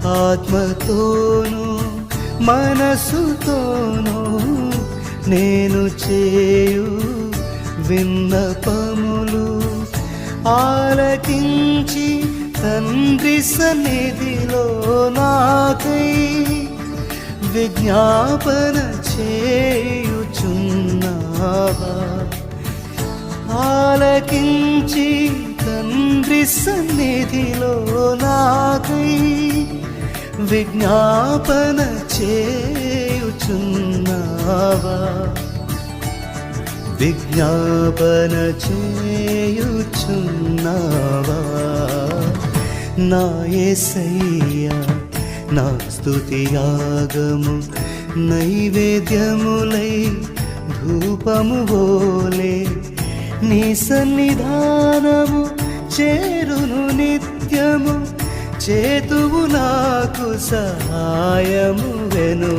ఆత్మతోను మనసుతోను నేను చేయు విన్నపములు ఆలకించి తండ్రి సన్నిధిలో నాకై విజ్ఞాపన చేయుచున్నావా? ఆలకించి తండ్రి సన్నిధిలో నాకై విజ్ఞాపన చేయుచున్నావా? విజ్ఞాపన చేయుచున్నావా? నా యేసయ్యా నా స్తుతి యాగము నైవేద్యములై ధూపము వోలే నీ సన్నిధానము చేరును నిత్యము చేతువు నాకు సహాయము వెను